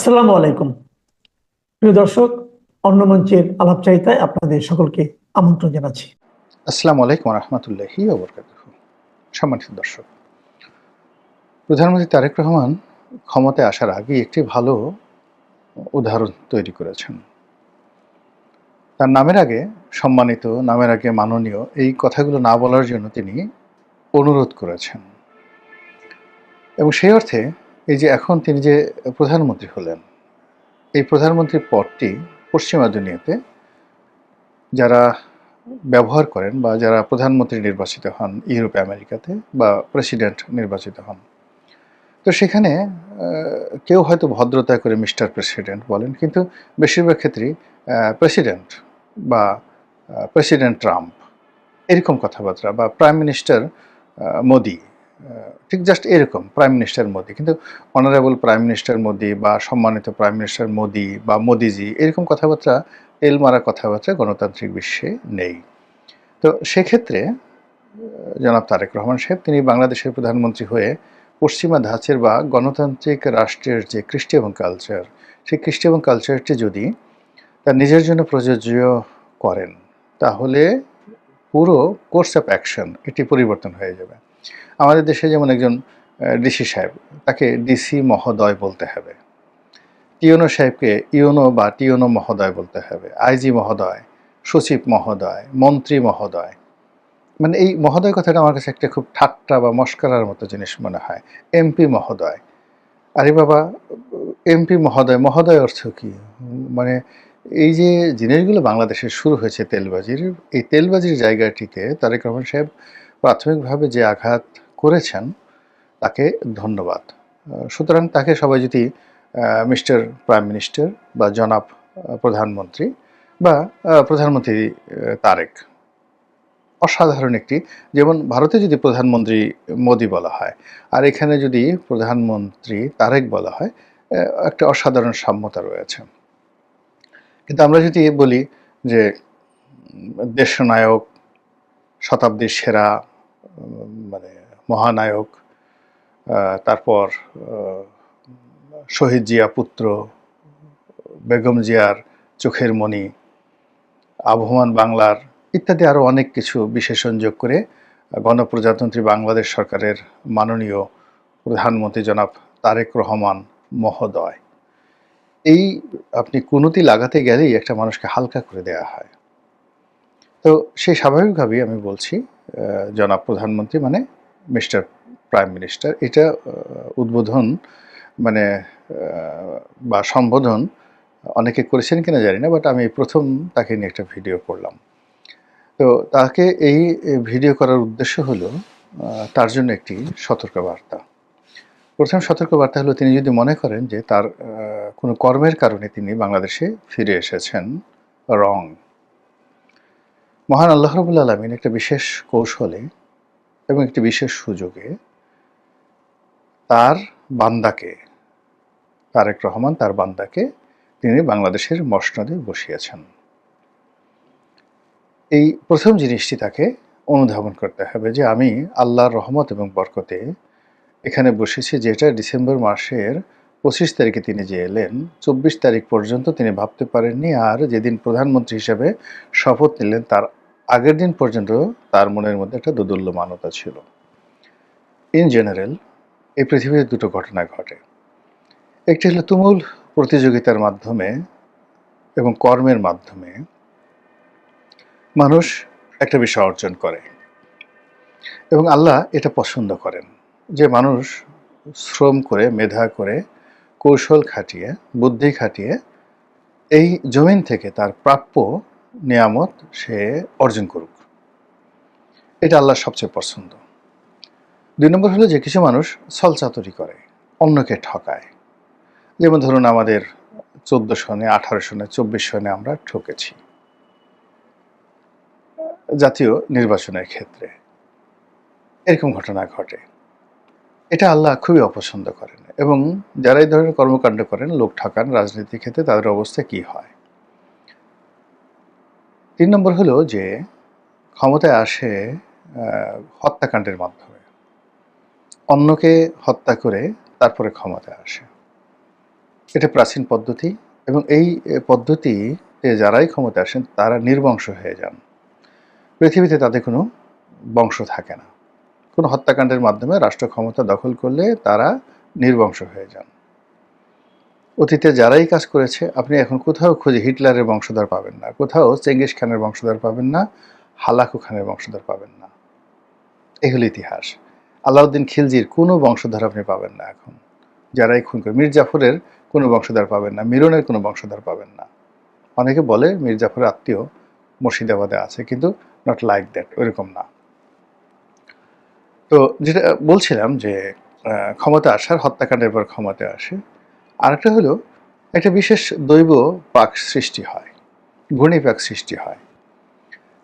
আসসালামু আলাইকুম। প্রিয় দর্শক, অন্য মঞ্চের আলাপচারিতায় আপনাদের সকলকে আমন্ত্রণ জানাচ্ছি। আসসালামু আলাইকুম রহমতুল্লাহি ওবরকাতুহু। সম্মানিত দর্শক, প্রধানমন্ত্রী তারেক রহমান ক্ষমতায় আসার আগে একটি ভালো উদাহরণ তৈরি করেছেন। তার নামের আগে সম্মানিত, নামের আগে মাননীয়, এই কথাগুলো না বলার জন্য তিনি অনুরোধ করেছেন। এবং সেই অর্থে এই যে এখন তিনি যে প্রধানমন্ত্রী হলেন, এই প্রধানমন্ত্রীর পদটি পশ্চিমা দুনিয়াতে যারা ব্যবহার করেন বা যারা প্রধানমন্ত্রী নির্বাচিত হন ইউরোপ আমেরিকাতে বা প্রেসিডেন্ট নির্বাচিত হন, তো সেখানে কেউ হয়তো ভদ্রতা করে মিস্টার প্রেসিডেন্ট বলেন, কিন্তু বেশিরভাগ ক্ষেত্রেই প্রেসিডেন্ট বা প্রেসিডেন্ট ট্রাম্প এরকম কথাবার্তা, বা প্রাইম মিনিস্টার মোদি, ঠিক জাস্ট এরকম প্রাইম মিনিস্টার মোদি, কিন্তু অনারেবল প্রাইম মিনিস্টার মোদি বা সম্মানিত প্রাইম মিনিস্টার মোদি বা মোদিজি, এরকম কথাবার্তা, তেল মারা কথাবার্তা গণতান্ত্রিক বিশ্বে নেই। তো সেক্ষেত্রে জনাব তারেক রহমান সাহেব তিনি বাংলাদেশের প্রধানমন্ত্রী হয়ে পশ্চিমা ধাঁচের বা গণতান্ত্রিক রাষ্ট্রের যে কৃষ্টি এবং কালচার, সেই কৃষ্টি এবং কালচারটি যদি তার নিজের জন্য প্রযোজ্য করেন, তাহলে পুরো কোর্স অফ অ্যাকশন এটি পরিবর্তন হয়ে যাবে। আমাদের দেশে যেমন একজন ডিসি সাহেব, তাকে ডিসি মহোদয় বলতে হবে। টিওনো সাহেবকে ইউনো বা টিওনো মহোদয় বলতে হবে। আইজি মহোদয়, সচিব মহোদয়, মন্ত্রী মহোদয়। মানে এই মহোদয় কথাটা আমার কাছে একটা খুব ঠাট্টা বা মস্করার মতো জিনিস মনে হয়। এমপি মহোদয়, আরে বাবা, এমপি মহোদয়, মহোদয় অর্থ কি? মানে এই যে জিনিসগুলো বাংলাদেশে শুরু হয়েছে তেলবাজির, এই তেলবাজির জায়গাটিতে তারেক রহমান সাহেব প্রাথমিকভাবে যে আঘাত করেছেন, তাকে ধন্যবাদ। সুতরাং তাকে সবাই যদি মিস্টার প্রাইম মিনিস্টার বা জনাব প্রধানমন্ত্রী বা প্রধানমন্ত্রী তারেক, অসাধারণ একটি, যেমন ভারতে যদি প্রধানমন্ত্রী মোদি বলা হয় আর এখানে যদি প্রধানমন্ত্রী তারেক বলা হয়, একটা অসাধারণ সাম্যতা রয়েছে। কিন্তু আমরা যদি বলি যে দেশনায়ক, শতাব্দীর সেরা, মানে মহানায়ক, তারপর শহীদ জিয়া পুত্র, বেগম জিয়ার চোখের মণি, আবহমান বাংলার ইত্যাদি আরও অনেক কিছু বিশেষণ যোগ করে গণপ্রজাতন্ত্রী বাংলাদেশ সরকারের মাননীয় প্রধানমন্ত্রী জনাব তারেক রহমান মহোদয়, এই আপনি কুনুতি লাগাতে গেলেই একটা মানুষকে হালকা করে দেয়া হয়। তো সেই স্বাভাবিকভাবেই আমি বলছি জনাব প্রধানমন্ত্রী মানে মিস্টার প্রাইম মিনিস্টার, এটা উদ্বোধন মানে বা সম্বোধন অনেকে করেছেন কিনা জানি না, বাট আমি প্রথম তাকে নিয়ে একটা ভিডিও করলাম। তো তাকে এই ভিডিও করার উদ্দেশ্য হলো তার জন্য একটি সতর্কবার্তা। প্রথম সতর্কবার্তা হলো, তিনি যদি মনে করেন যে তার কোনো কর্মের কারণে তিনি বাংলাদেশে ফিরে এসেছেন, রং। মহান আল্লাহ রাব্বুল আলামিন একটা বিশেষ কৌশলে এবং একটি বিশেষ সুযোগে তার বান্দাকে, তারেক রহমান তার বান্দাকে তিনি বাংলাদেশের মসনদে বসিয়েছেন। এই প্রথম জিনিসটি তাকে অনুধাবন করতে হবে যে আমি আল্লাহর রহমত এবং বরকতে এখানে বসেছি, যেটা ডিসেম্বর মাসের 25 তারিখে তিনি যে এলেন, 24 তারিখ পর্যন্ত তিনি ভাবতে পারেননি। আর যেদিন প্রধানমন্ত্রী হিসেবে শপথ নিলেন তার আগের দিন পর্যন্ত তার মনের মধ্যে একটা দোদুল্যমানতা ছিল। ইন জেনারেল এই পৃথিবীতে দুটো ঘটনা ঘটে। একটি হলো তুমুল প্রতিযোগিতার মাধ্যমে এবং কর্মের মাধ্যমে মানুষ একটা বিষয় অর্জন করে, এবং আল্লাহ এটা পছন্দ করেন যে মানুষ শ্রম করে, মেধা করে, কৌশল খাটিয়ে, বুদ্ধি খাটিয়ে এই জমিন থেকে তার প্রাপ্য নিয়ামত সে অর্জন করুক। এটা আল্লাহর সবচেয়ে পছন্দ। 2 নম্বর হলো যে কিছু মানুষ ছলচাতুরি করে, অন্যকে ঠকায়। যেমন ধরুন আমাদের 14 সনে, 18 সনে, 24 সনে আমরা ঠকেছি জাতীয় নির্বাচনের ক্ষেত্রে, এরকম ঘটনা ঘটে। এটা আল্লাহ খুবই অপছন্দ করেন, এবং যারা এই ধরনের কর্মকাণ্ড করেন, লোক ঠকান রাজনীতির ক্ষেত্রে, তাদের অবস্থা কি হয়। 3 নম্বর হলো যে ক্ষমতায় আসে হত্যাকাণ্ডের মাধ্যমে, অন্যকে হত্যা করে তারপরে ক্ষমতায় আসে। এটা প্রাচীন পদ্ধতি, এবং এই পদ্ধতিতে যারাই ক্ষমতা আসেন তারা নির্বংশ হয়ে যান। পৃথিবীতে তাদের কোনো বংশ থাকে না। কোনো হত্যাকাণ্ডের মাধ্যমে রাষ্ট্র ক্ষমতা দখল করলে তারা নির্বংশ হয়ে যান। অতীতে যারাই কাজ করেছে আপনি এখন কোথাও খুঁজে হিটলারের বংশধর পাবেন না, কোথাও চেঙ্গিস খানের বংশধর পাবেন না, হালাকু খানের বংশধর পাবেন না। এই হলো ইতিহাস। আলাউদ্দিন খিলজির কোনো বংশধর আপনি পাবেন না এখন। যারাই খুন করে, মীর জাফরের কোনো বংশধর পাবেন না, মিরনের কোনো বংশধর পাবেন না। অনেকে বলে মীর জাফরের আত্মীয় মুর্শিদাবাদে আছে, কিন্তু নট লাইক দ্যাট, ওইরকম না। তো যেটা বলছিলাম যে ক্ষমতা আসার, হত্যাকাণ্ডের পর ক্ষমতা আসে। আরেকটা হলো একটা বিশেষ দৈব পাক সৃষ্টি হয়, ঘূর্ণিপাক সৃষ্টি হয়।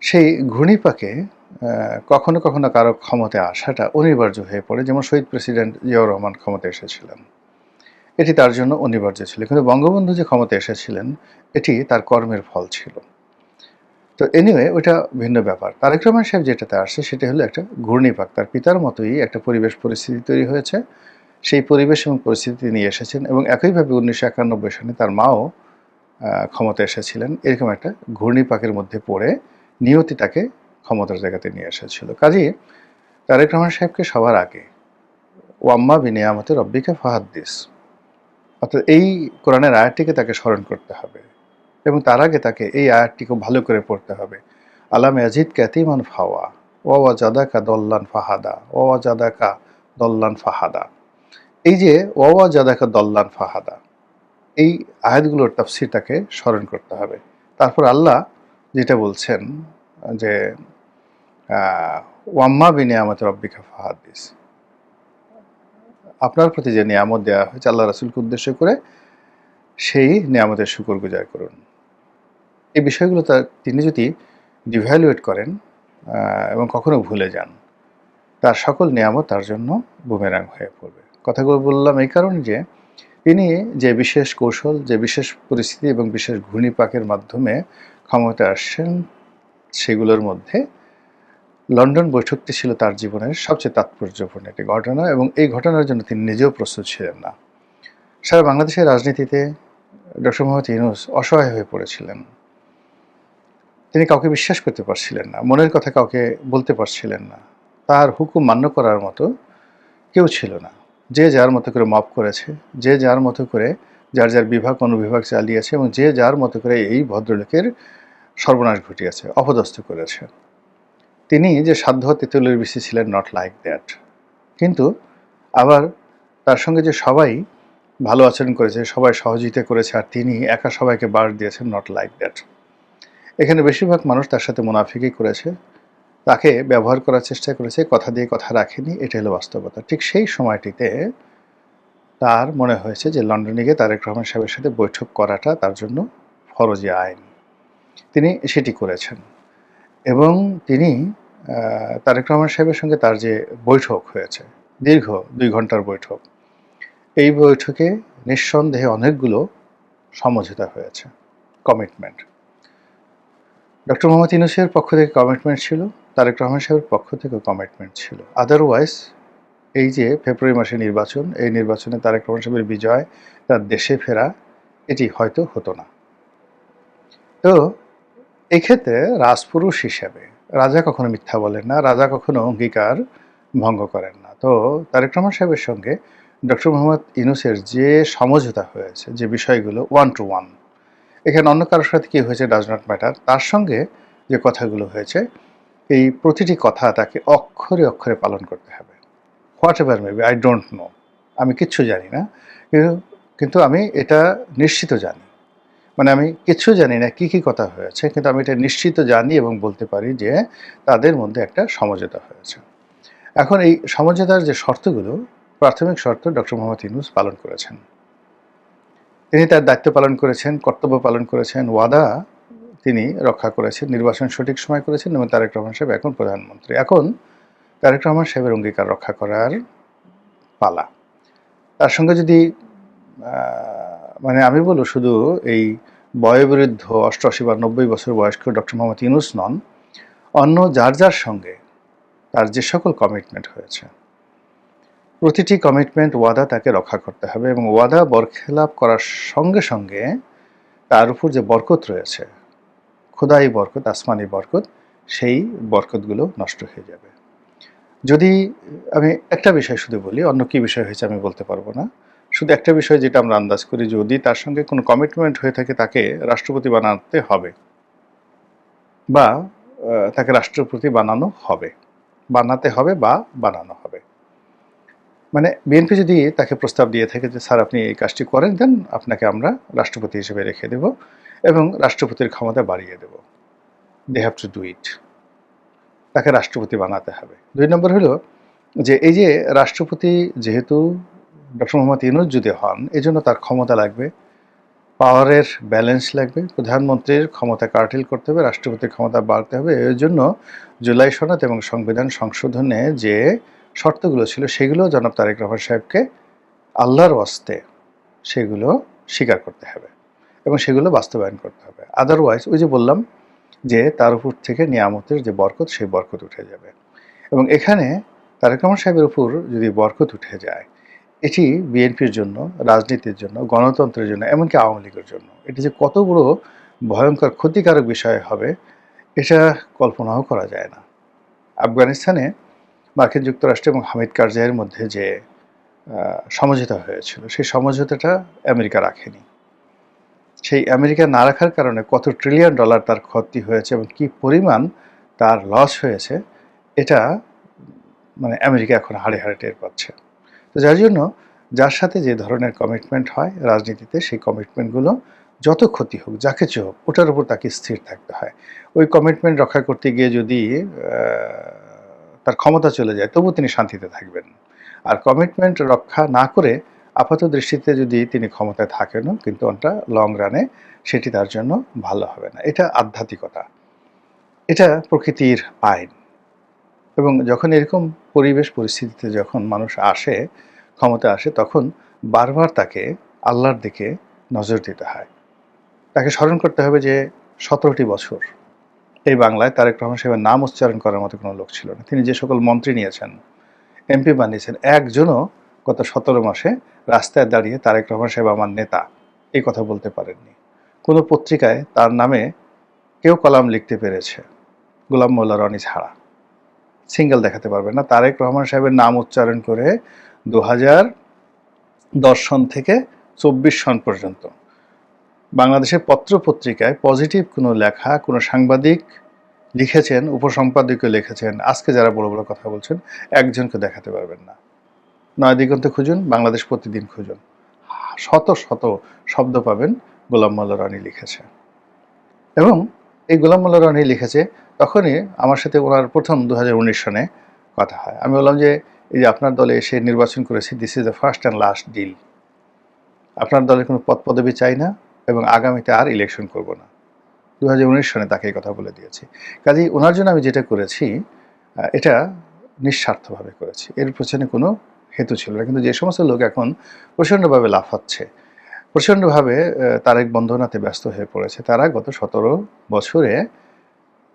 সেই ঘূর্ণিপাকে কখনো কখনো কারো ক্ষমতায় আসাটা অনিবার্য হয়ে পড়ে। যেমন শহীদ প্রেসিডেন্ট জিয়াউর রহমান ক্ষমতায় এসেছিলেন, এটি তার জন্য অনিবার্য ছিল। কিন্তু বঙ্গবন্ধু যে ক্ষমতায় এসেছিলেন এটি তার কর্মের ফল ছিল। তো এনিওয়ে ওটা ভিন্ন ব্যাপার। তারেক রহমান সাহেব যেটাতে আসছে সেটা হলো একটা ঘূর্ণিপাক। তার পিতার মতোই একটা পরিবেশ পরিস্থিতি তৈরি হয়েছে, সেই পরিবেশ এবং পরিস্থিতি নিয়ে এসেছেন। এবং একইভাবে 1991 সালে তার মাও ক্ষমতায় এসেছিলেন। এরকম একটা ঘূর্ণিপাকের মধ্যে পড়ে নিয়তি তাকে ক্ষমতার জায়গাতে নিয়ে এসেছিল। কাজেই তারেক রহমান সাহেবকে সবার আগে ওয়াম্মা বিনিয়ামতে রব্বিকা ফাহাদ্দিস, অর্থাৎ এই কোরআনের আয়াতটিকে তাকে স্মরণ করতে হবে, এবং তার আগে তাকে এই আয়াতটি খুব ভালো করে পড়তে হবে। আলাম ইয়াজিদ ক্যাতিমান ফাওয়া ওয়া জাদাকা দল্লান ফাহাদা, ওয়া জাদাকা দল্লান ফাহাদা। এই যে ওয়া জাদাকা দল্লান ফাহাদা, এই আয়াতগুলোর তাফসীর তাকে স্মরণ করতে হবে। তারপর আল্লাহ যেটা বলছেন যে ওয়াম্মা বিনিয়ামত রব্বিকা ফাহাদ্দিস, আপনার প্রতি যে নিয়ামত দেওয়া হয়েছে আল্লাহ রাসূলকে উদ্দেশ্য করে, সেই নিয়ামতের শুকরগুজার করুন। এই বিষয়গুলো তিনি যদি ডিভ্যালুয়েট করেন এবং কখনো ভুলে যান, তার সকল নিয়ামত তার জন্য বুমেরাং হয়ে পড়বে। কথাগুলো বললাম এই কারণে যে তিনি যে বিশেষ কৌশল, যে বিশেষ পরিস্থিতি এবং বিশেষ ঘূর্ণিপাকের মাধ্যমে ক্ষমতা আসছেন, সেগুলোর মধ্যে লন্ডন বৈঠকটি ছিল তার জীবনের সবচেয়ে তাৎপর্যপূর্ণ একটি ঘটনা, এবং এই ঘটনার জন্য তিনি নিজেও প্রস্তুত ছিলেন না। সারা বাংলাদেশের রাজনীতিতে ডক্টর মোহাম্মদ ইউনূস অসহায় হয়ে পড়েছিলেন। তিনি কাউকে বিশ্বাস করতে পারছিলেন না, মনের কথা কাউকে বলতে পারছিলেন না। তার হুকুম মান্য করার মতো কেউ ছিল না। যে যার মতো করে মপ করেছে, যে যার মতো করে যার যার বিভাগ অনুবিভাগ চালিয়েছে, এবং যে যার মতো করে এই ভদ্রলোকের সর্বনাশ ঘটিয়েছে, অপদস্থ করেছে। তিনি যে সাধ্য তেঁতুলের বিশি ছিলেন, নট লাইক দ্যাট। কিন্তু আবার তার সঙ্গে যে সবাই ভালো আচরণ করেছে, সবাই সহযোগিতা করেছে, আর তিনি একা সবাইকে বাড় দিয়েছেন, নট লাইক দ্যাট। এখানে বেশিরভাগ মানুষ তার সাথে মুনাফিকি করেছে, তাকে ব্যবহার করার চেষ্টা করেছে, কথা দিয়ে কথা রাখেনি। এটা হলো বাস্তবতা। ঠিক সেই সময়টিতে তার মনে হয়েছে যে লন্ডনে গিয়ে তারেক রহমান সাহেবের সাথে বৈঠক করাটা তার জন্য ফরজি আইন। তিনি সেটি করেছেন, এবং তিনি তারেক রহমান সাহেবের সঙ্গে তার যে বৈঠক হয়েছে, দীর্ঘ 2 ঘন্টার বৈঠক, এই বৈঠকে নিঃসন্দেহে অনেকগুলো সমঝোতা হয়েছে, কমিটমেন্ট। ডক্টর মোহাম্মদ ইউনূসের পক্ষ থেকে কমিটমেন্ট ছিল, তারেক রহমান সাহেবের পক্ষ থেকেও কমিটমেন্ট ছিল। আদারওয়াইজ এই যে ফেব্রুয়ারি মাসে নির্বাচন, এই নির্বাচনে তারেক রহমান সাহেবের বিজয়, তার দেশে ফেরা, এটি হয়তো হতো না। তো এক্ষেত্রে রাজপুরুষ হিসেবে রাজা কখনো মিথ্যা বলেন না, রাজা কখনো অঙ্গীকার ভঙ্গ করেন না। তো তারেক রহমান সাহেবের সঙ্গে ডক্টর মোহাম্মদ ইউনূসের যে সমঝোতা হয়েছে, যে বিষয়গুলো 1 to 1, এখানে অন্য কারোর সাথে কী হয়েছে ডাজ নট ম্যাটার। তার সঙ্গে যে কথাগুলো হয়েছে, এই প্রতিটি কথা তাকে অক্ষরে অক্ষরে পালন করতে হবে। What ever maybe, I don't know, আমি কিচ্ছু জানি না, কিন্তু আমি এটা নিশ্চিত জানি, মানে আমি কিচ্ছু জানি না কী কী কথা হয়েছে, কিন্তু আমি এটা নিশ্চিত জানি এবং বলতে পারি যে তাদের মধ্যে একটা সমঝোতা হয়েছে। এখন এই সমঝোতার যে শর্তগুলো, প্রাথমিক শর্ত ডক্টর মোহাম্মদ ইউনূস পালন করেছেন। তিনি তার দায়িত্ব পালন করেছেন, কর্তব্য পালন করেছেন, ওয়াদা তিনি রক্ষা করেছেন, নির্বাচন সঠিক সময় করেছেন, এবং তারেক রহমান সাহেব এখন প্রধানমন্ত্রী। এখন তারেক রহমান সাহেবের অঙ্গীকার রক্ষা করার পালা। তার সঙ্গে যদি মানে আমি বলব, শুধু এই বয়োবৃদ্ধ 88 বা 90 বছর বয়স্ক ডক্টর মোহাম্মদ ইউনূস নন, অন্য যার যার সঙ্গে তার যে সকল কমিটমেন্ট হয়েছে, প্রতিটি কমিটমেন্ট ওয়াদা তাকে রক্ষা করতে হবে এবং ওয়াদা বরখেলাপ করার সঙ্গে সঙ্গে তার উপর যে বরকত রয়েছে, খোদাই বরকত, আসমানি বরকত, সেই বরকতগুলো নষ্ট হয়ে যাবে। যদি আমি একটা বিষয় শুধু বলি, অন্য কি বিষয় হয়েছে আমি বলতে পারবো না, শুধু একটা বিষয় যেটা আমরা আন্দাজ করি, যদি তার সঙ্গে কোনো কমিটমেন্ট হয়ে থাকে তাকে রাষ্ট্রপতি বানাতে হবে বা তাকে রাষ্ট্রপতি বানাতে হবে বা বানানো হবে। মানে বিএনপি যদি তাকে প্রস্তাব দিয়ে থাকে যে স্যার আপনি এই কাজটি করেন, দেন আপনাকে আমরা রাষ্ট্রপতি হিসেবে রেখে দেব এবং রাষ্ট্রপতির ক্ষমতা বাড়িয়ে দেব, they have to do it, তাকে রাষ্ট্রপতি বানাতে হবে। 2 নম্বর হলো যে এই যে রাষ্ট্রপতি যেহেতু ডক্টর মোহাম্মদ ইউনূস যদি হন, এজন্য তার ক্ষমতা লাগবে, পাওয়ারের ব্যালেন্স লাগবে, প্রধানমন্ত্রীর ক্ষমতা কার্টেল করতে হবে, রাষ্ট্রপতির ক্ষমতা বাড়তে হবে। এর জন্য জুলাই সনদ এবং সংবিধান সংশোধনে যে শর্তগুলো ছিল সেগুলো জনাব তারেক রহমান সাহেবকে আল্লাহর ওয়াস্তে সেগুলো স্বীকার করতে হবে এবং সেগুলো বাস্তবায়ন করতে হবে। আদারওয়াইজ ওই যে বললাম যে তার উপর থেকে নিয়ামতের যে বরকত, সেই বরকত উঠে যাবে। এবং এখানে তারেক রহমান সাহেবের উপর যদি বরকত উঠে যায়, এটি বিএনপির জন্য, রাজনীতির জন্য, গণতন্ত্রের জন্য, এমনকি আওয়ামী লীগের জন্য এটি যে কত বড় ভয়ঙ্কর ক্ষতিকারক বিষয় হবে, এটা কল্পনাও করা যায় না। আফগানিস্তানে মার্কিন যুক্তরাষ্ট্র এবং হামিদ কারজাইয়ের মধ্যে যে সমঝোতা হয়েছিল, সেই সমঝোতাটা আমেরিকা রাখেনি। সেই আমেরিকা না রাখার কারণে কত ট্রিলিয়ন ডলার তার ক্ষতি হয়েছে এবং কি পরিমাণ তার লস হয়েছে, এটা মানে আমেরিকা এখন হাড়ে হাড়ে টের পাচ্ছে। তো যার জন্য যার সাথে যে ধরনের কমিটমেন্ট হয় রাজনীতিতে, সেই কমিটমেন্টগুলো যত ক্ষতি হোক, যা কিছু হোক, ওটার উপর তাকে স্থির থাকতে হয়। ওই কমিটমেন্ট রক্ষা করতে গিয়ে যদি তার ক্ষমতা চলে যায়, তবু তিনি শান্তিতে থাকবেন। আর কমিটমেন্ট রক্ষা না করে আপাত দৃষ্টিতে যদি তিনি ক্ষমতায় থাকেনও, কিন্তু ওটা লং রানে সেটি তার জন্য ভালো হবে না। এটা আধ্যাত্মিকতা, এটা প্রকৃতির আইন। এবং যখন এরকম পরিবেশ পরিস্থিতিতে যখন মানুষ আসে, ক্ষমতা আসে, তখন বারবার তাকে আল্লাহর দিকে নজর দিতে হয়। তাকে স্মরণ করতে হবে যে 17টি বছর এই বাংলায় তারেক রহমান সাহেবের নাম উচ্চারণ করার মতো কোনো লোক ছিল না। তিনি যে সকল মন্ত্রী নিয়েছেন, এমপি বানিয়েছেন, একজনও গত 17 মাসে রাস্তায় দাঁড়িয়ে তারেক রহমান সাহেব আমার নেতা এই কথা বলতে পারেননি। কোনো পত্রিকায় তার নামে কেউ কলাম লিখতে পেরেছে গোলাম মোল্লা রনি ছাড়া, সিঙ্গেল দেখাতে পারবে না। তারেক রহমান সাহেবের নাম উচ্চারণ করে 2010 সন থেকে 24 সন পর্যন্ত বাংলাদেশের পত্র পত্রিকায় পজিটিভ কোনো লেখা কোনো সাংবাদিক লিখেছেন, উপসম্পাদকীয় লিখেছেন, আজকে যারা বড় বড় কথা বলছেন, একজনকে দেখাতে পারবেন না। 9 দিগন্তে খুঁজুন, বাংলাদেশ প্রতিদিন খুঁজুন, শত শত শব্দ পাবেন গোলাম মোল্লা রনি লিখেছে। এবং এই গোলাম মোল্লা রনি লিখেছে, তখনই আমার সাথে ওনার প্রথম 2019 সনে কথা হয়। আমি বললাম যে এই যে আপনার দলে এসে নির্বাচন করেছি, this is the first and last deal, আপনার দলের কোনো পদ পদবি চাই না এবং আগামীতে আর ইলেকশন করব না। 2019 সনে তাকে এই কথা বলে দিয়েছি। কাজেই ওনার জন্য আমি যেটা করেছি, এটা নিঃস্বার্থভাবে করেছি, এর পেছনে কোনো হেতু ছিল না। কিন্তু যে সমস্ত লোক এখন প্রচণ্ডভাবে লাফাচ্ছে, প্রচণ্ডভাবে তারেক বন্দনাতে ব্যস্ত হয়ে পড়েছে, তারা গত 17 বছরে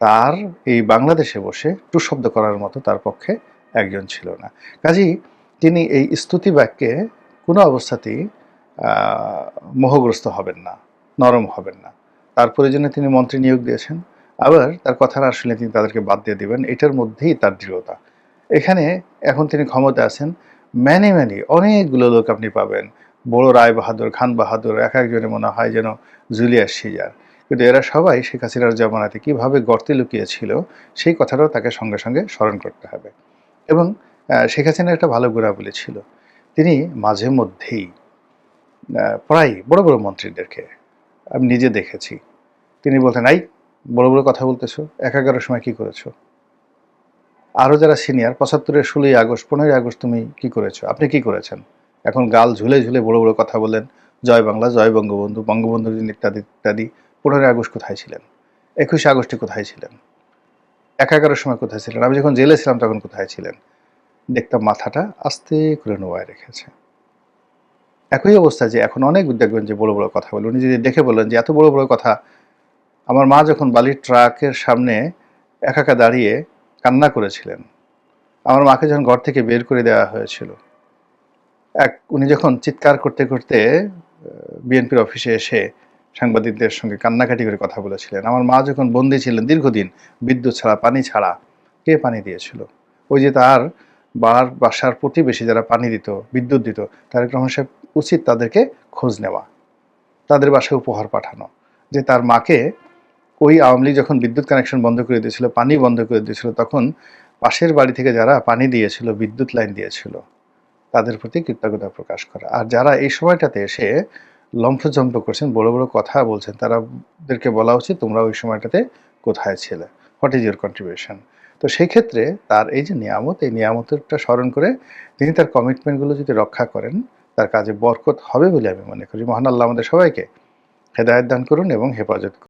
তার এই বাংলাদেশে বসে টু শব্দ করার মতো তার পক্ষে একজন ছিল না। কাজেই তিনি এই স্তুতি বাক্যে কোনো অবস্থাতেই মোহগ্রস্ত হবেন না, নরম হবেন না। তার প্রয়োজনে তিনি মন্ত্রী নিয়োগ দিয়েছেন, আবার তার কথা না শুনলে তিনি তাদেরকে বাদ দিয়ে দেবেন, এটার মধ্যেই তার দৃঢ়তা। এখানে এখন তিনি ক্ষমতা আছেন, ম্যানি অনেকগুলো লোক আপনি পাবেন, বড় রায় বাহাদুর, খান বাহাদুর, এক একজনে মনে হয় যেন জুলিয়াস সিজার, কিন্তু এরা সবাই শেখ হাসিনার জামানাতে কীভাবে গর্তে লুকিয়েছিল সেই কথাটাও তাকে সঙ্গে সঙ্গে স্মরণ করতে হবে। এবং শেখ হাসিনার একটা ভালো গুণাবলী ছিল, তিনি মাঝে মধ্যেই প্রায় বড় বড় মন্ত্রীদেরকে, আমি নিজে দেখেছি, তিনি বলতেন, এই বড় বড় কথা বলতেছো, 11 সময় কি করেছো? আরও যারা সিনিয়র, 75-এর 16ই আগস্ট, 15ই আগস্ট তুমি কি করেছো, আপনি কি করেছেন? এখন গাল ঝুলে ঝুলে বড় বড় কথা বলেন, জয় বাংলা, জয় বঙ্গবন্ধু, বঙ্গবন্ধুর দিন ইত্যাদি ইত্যাদি। 15ই আগস্ট কোথায় ছিলেন? 21শে আগস্টে কোথায় ছিলেন? 11 সময় কোথায় ছিলেন? আমি যখন জেলে ছিলাম তখন কোথায় ছিলেন? দেখতাম মাথাটা আস্তে করে নোয়ায় রেখেছে। একই অবস্থা যে এখন অনেক দেখবেন যে বড় বড় কথা বলে, উনি যদি দেখে বলেন যে এত বড় বড় কথা, আমার মা যখন বালির ট্রাকের সামনে একা দাঁড়িয়ে কান্না করেছিলেন, আমার মাকে যখন ঘর থেকে বের করে দেওয়া হয়েছিল, উনি যখন চিৎকার করতে করতে বিএনপির অফিসে এসে সাংবাদিকদের সঙ্গে কান্নাকাটি করে কথা বলেছিলেন, আমার মা যখন বন্দী ছিলেন দীর্ঘদিন বিদ্যুৎ ছাড়া, পানি ছাড়া, কে পানি দিয়েছিল? ওই যে তার বাসার প্রতিবেশী যারা পানি দিত, বিদ্যুৎ দিত, তারেক রহমান সাহেব উচিত তাদেরকে খোঁজ নেওয়া, তাদের বাসায় উপহার পাঠানো, যে তার মাকে ওই আওয়ামী লীগ যখন বিদ্যুৎ কানেকশন বন্ধ করে দিয়েছিল, পানি বন্ধ করে দিয়েছিল, তখন পাশের বাড়ি থেকে যারা পানি দিয়েছিল, বিদ্যুৎ লাইন দিয়েছিল, তাদের প্রতি কৃতজ্ঞতা প্রকাশ করা। আর যারা এই সময়টাতে এসে লম্ফজম্প করছেন, বড় বড় কথা বলছেন, তাদেরকে বলা উচিত তোমরা ওই সময়টাতে কোথায় ছিলে, হোয়াট ইজ ইউর কন্ট্রিবিউশন। তো সেই ক্ষেত্রে তার এই যে নিয়ামত, এই নিয়ামতটা স্মরণ করে তিনি তার কমিটমেন্টগুলো যদি রক্ষা করেন, তার কাজে বরকত হবে বলে আমি মনে করি। মহান আল্লাহ আমাদের সবাইকে হেদায়েত দান করুন এবং হেফাজত করুন।